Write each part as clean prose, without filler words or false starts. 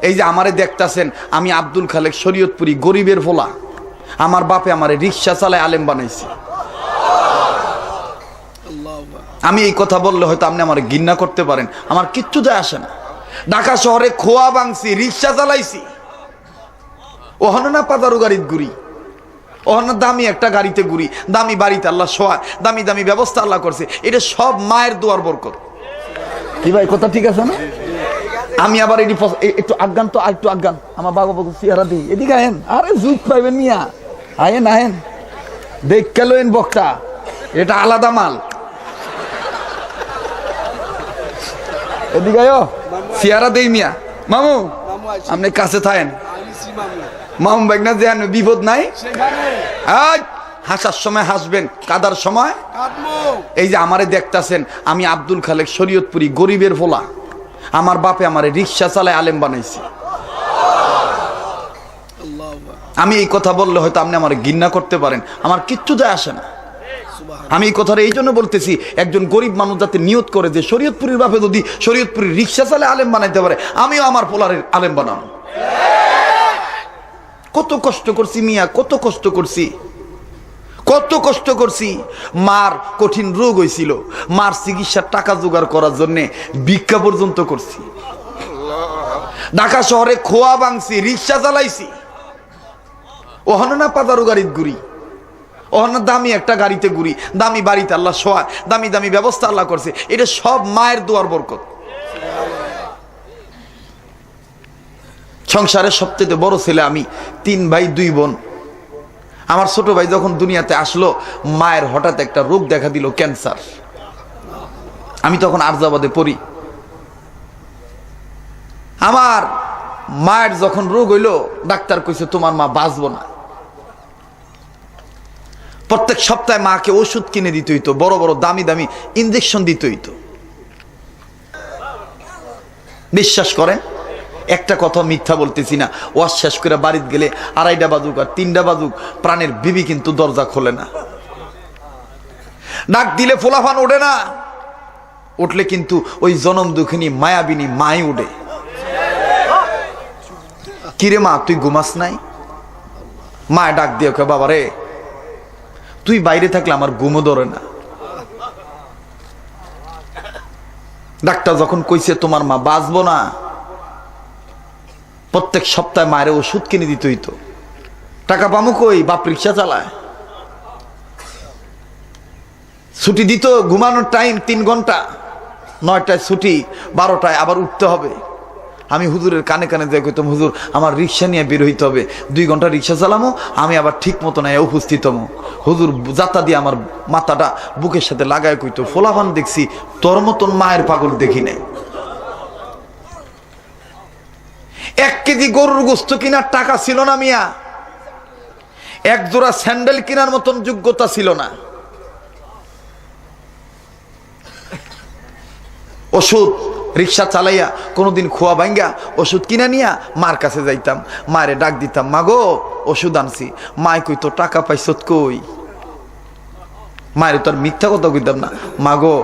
এই যে আমারে দেখতাছেন, আমি আব্দুল খালেক শরীয়তপুরি, গরিবের ফোলা। আমার বাপে আমারে রিক্সা চালায় আলেম বানাইছে। আমি এই কথা বললে হয়তো আপনি আমার ঘৃণা করতে পারেন, আমার কিচ্ছু যায় আসে না। ঢাকা শহরে খোয়া ভাঙছি, রিক্সা চালাইছি, ওখানে না পাদারু গাড়িতে ঘুরি, ওখানে দামি একটা গাড়িতে ঘুরি, দামি বাড়িতে আল্লাহ শোয়া, দামি দামি ব্যবস্থা আল্লাহ করছে। এটা সব মায়ের দোয়ার বরকত। কি ভাই কথা ঠিক আছে না? আমি আবার একটু আজ্ঞান, তো একটু আজ্ঞান, আমার বাবা বাবু চেহারা দিই, এদিকে আহেন। আরে জুত পাইবেন মিয়া, আহেন আহেন, দেখ কেলেন বক্তা, এটা আলাদা মাল। এদিকে চেহারা দেই মিয়া। মামু আপনি কাছে থাকেন, মামু বাইক না যে বিপদ নাই। হাসার সময় হাসবেন, কাদার সময়। এই যে আমারে দেখতাছেন, আমি আব্দুল খালেক শরীয়তপুরি, গরিবের ফোলা। আমার বাপে আমারে রিক্সা চালায় আলেম বানাইছে। আমি এই কথা বললে হয়তো আপনি আমার ঘৃণা করতে পারেন, আমার কিচ্ছু যায় আসে না। আমি এই কথাটা এই জন্য বলতেছি, একজন গরিব মানুষ যাতে নিয়ত করে যে শরীয়তপুরের বাপে যদি শরীয়তপুরের রিক্সা চালায় আলেম বানাইতে পারে, আমিও আমার পোলারের আলেম বানাবো। কত কষ্ট করছি মিয়া, কত কষ্ট করছি, কত কষ্ট করছি। মার কঠিন রোগ হয়েছিল, মার চিকিৎসার টাকা জোগাড় করার জন্য ভিক্ষা পর্যন্ত করছি। ঢাকা শহরে খোয়া ভাঙছি, রিক্সা চালাইছি, ওখানে না পাদারু গাড়িতে ঘুরি, ওখানে দামি একটা গাড়িতে ঘুরি, দামি বাড়িতে আল্লাহ শোয়া, দামি দামি ব্যবস্থা আল্লাহ করছে। এটা সব মায়ের দোয়ার বরকত। সংসারের সবচেয়ে বড় ছেলে আমি, 3 ভাই 2 বোন। আমার ছোট ভাই যখন দুনিয়াতে আসলো, মায়ের হঠাৎ একটা রোগ দেখা দিল, ক্যান্সার। আমি তখন আরজাবাদে পড়ি। আমার মায়ের যখন রোগ হইল, ডাক্তার কইছে তোমার মা বাঁচবো না। প্রত্যেক সপ্তাহে মাকে ওষুধ কিনে দিতে হইতো, বড় বড় দামি দামি ইনজেকশন দিতে হইতো। বিশ্বাস করেন, একটা কথা মিথ্যা বলতেছি না, ওয়াজ শেষ করে বাড়িতে গেলে 2:30 বাজুক আর 3টা বাজুক, প্রাণের বিবি কিন্তু দরজা খোলে না। ডাক দিলে ফোলাফান ওঠে না, উঠলে কিন্তু ওই জনম দুঃখিনী মায়াবিনী মাই উঠে। কিরে মা তুই ঘুমাস নাই? মায় ডাক দিয়ে ওকে, বাবা রে তুই বাইরে থাকলে আমার ঘুমও ধরে না। ডাক্তার যখন কইছে তোমার মা বাঁচবো না, প্রত্যেক সপ্তাহে মায়ের ওষুধ কিনে দিতে হইতো। টাকা পামু কই? বাপ রিক্সা চালায়। ছুটি দিত, ঘুমানোর টাইম 3 ঘন্টা, 9টায় ছুটি, 12টায় আবার উঠতে হবে। আমি হুজুরের কানে কানে যাই, কইতাম হুজুর আমার রিক্সা নিয়ে বের হইতে হবে, 2 ঘন্টা রিক্সা চালামো, আমি আবার ঠিক মতো না উপস্থিত হবো। হুজুর যাত্রা দিয়ে আমার মাথাটা বুকের সাথে লাগায় কইতো, ফোলাভান দেখছি, তোর মতন মায়ের পাগল দেখি নাই। 1 কেজি গরুর গোস্ত কেনার টাকা ছিল না মিয়া, 1 জোড়া স্যান্ডেল কেনার মতন যোগ্যতা ছিল না। ওষুধ রিক্সা চালাইয়া কোনোদিন খোয়া ভাঙ্গা ওষুধ কিনা নিয়া মার কাছে যাইতাম, মারে ডাক দিতাম, মাগো ওষুধ আনছি। মায় কইতো টাকা পাইছত কই? মায়ের তো আর মিথ্যা কথা কইতাম না, মাগো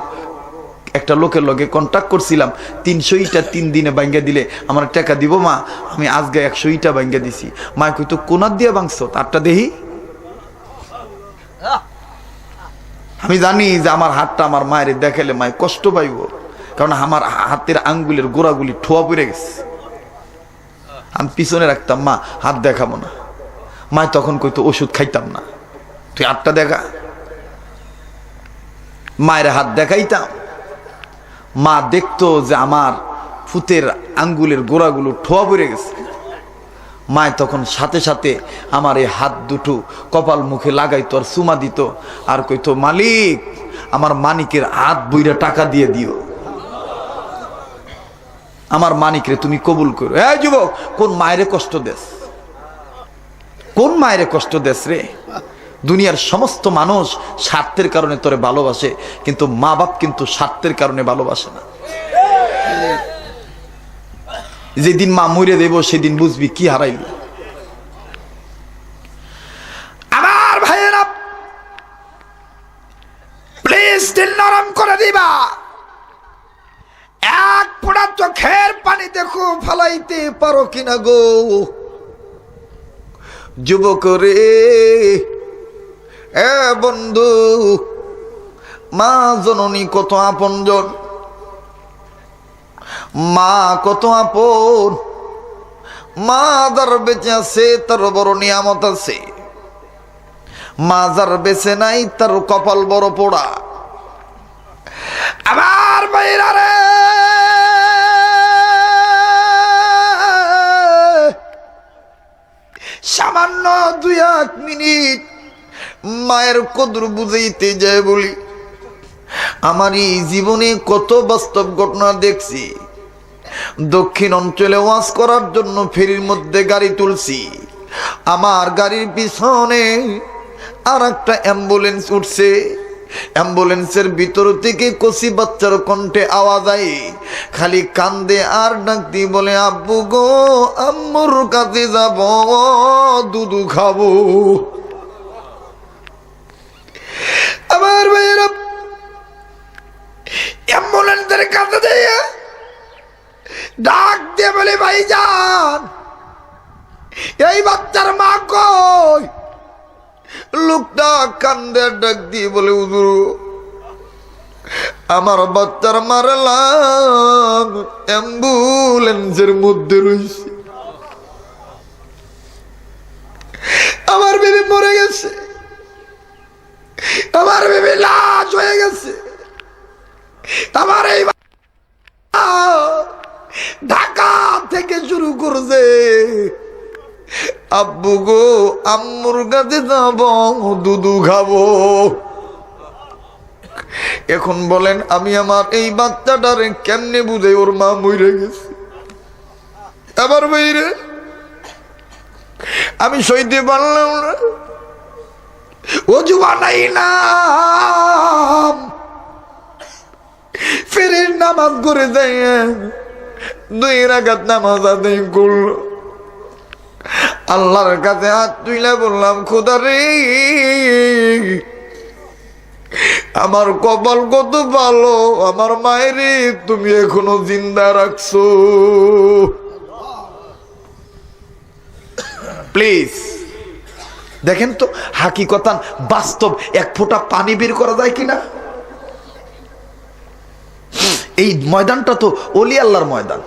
একটা লোকের লগে কন্ট্যাক্ট করছিলাম, 300 ইটা 3 দিনে ভাঙ্গা দিলে আমার টাকা দিব মা, আমি আজকে 100 ইটা ভাঙ্গা দিছি। মায় কইতো কোনার দিয়া ভাঙছো? তারটা দেহি। আমি জানি যে আমার হাতটা আমার মায়ের দেখালে মায় কষ্ট পাইব, কারণ আমার হাতের আঙ্গুলের গোড়াগুলি ঠোয়া পড়ে গেছে। আমি পিছনে রাখতাম, মা হাত দেখাবো না। মায় তখন কইতো ওষুধ খাইতাম না, তুই হাতটা দেখা। মায়ের হাত দেখাইতাম, মা দেখতো যে আমার ফুতের আঙ্গুলের গোড়াগুলো ঠোয়া পড়ে গেছে। মায় তখন সাথে সাথে আমার এই হাত দুটো কপাল মুখে লাগাইতো আর চুমা দিত, আর কইতো মালিক আমার মানিকের হাত বইরা টাকা দিয়ে দিও, আমার মানিকরে তুমি কবুল করো। এই যুবক, কোন মায়েরে কষ্ট দেস? কোন মায়েরে কষ্ট দেস রে? দুনিয়ার সমস্ত মানুষ স্বার্থের কারণে তোরে ভালোবাসে, কিন্তু মা বাপ কিন্তু স্বার্থের কারণে ভালোবাসে না। যেদিন মা মরে দেব সেদিন বুঝবি কি হারাইলি। আমার ভাইয়েরা প্লিজ দিল নরম করে দিবা। 1 ফোঁটা চোখের পানি দেখো ফলাইতে পারো কিনা গো যুবক রে, এ বন্ধু, মা জননী কত আপনজন, মা কত আপন। মা যার বেঁচে আছে তার বড় নিয়ামত আছে, মা যার বেঁচে নাই তার কপাল বড় পোড়া। আমার ভাইরা রে, সামান্য 2-1 মিনিট মায়ের কদর বুঝাইতে যায় বলি। আমার এই জীবনে কত বাস্তব ঘটনা দেখছি। দক্ষিণ অঞ্চলে ওয়াজ করার জন্য ফেরির মধ্যে গাড়ি তুলছি, আমার গাড়ির পিছনে আর একটা অ্যাম্বুলেন্স উঠছে। অ্যাম্বুলেন্সের ভিতর থেকে কচি বাচ্চার কণ্ঠে আওয়াজ আয়, খালি কান্দে আর ডাক দিয়ে বলে, আব্বু গো, আম্মুর কাছে যাব, দুধু খাবো। আমার ভাইয়েরা অ্যাম্বুলেন্সের কাছে দিয়ে ডাক দিয়ে বলে, ভাইজান এই বাচ্চার মা কই? লোকটা কান্দে ডাক দিয়ে বলে, হুজুর আমার বাচ্চার মারলাম অ্যাম্বুলেন্সের মধ্যে রয়েছে, আমার বেবি মরে গেছে, আমার বেবি লাশ হয়ে গেছে। আমার এই ঢাকা থেকে শুরু করছে, আব্বু গো, আম্মুর কাছে যাব, দুধু খাবো। এখন বলেন আমি আমার এই বাচ্চাটারে কেমনে বুঝে ওর মা মরে গেছে? আবার বাইরে আমি সইতে পারলাম না। অজু বানাই না, ফেরের নামাজ করে যায়, 2 রাকাত নামাজ আদায় করলো। আল্লাহর কাছে হাত তুইলা বললাম, খোদা রে, আমার কপাল কত ভালো, আমার মায়ের তুমি এখনো জিন্দা রাখছো। প্লিজ দেখেন তো হাকিকতান বাস্তব এক ফোঁটা পানি বের করা যায় কিনা। এই ময়দানটা তো ওলি আল্লাহর ময়দান।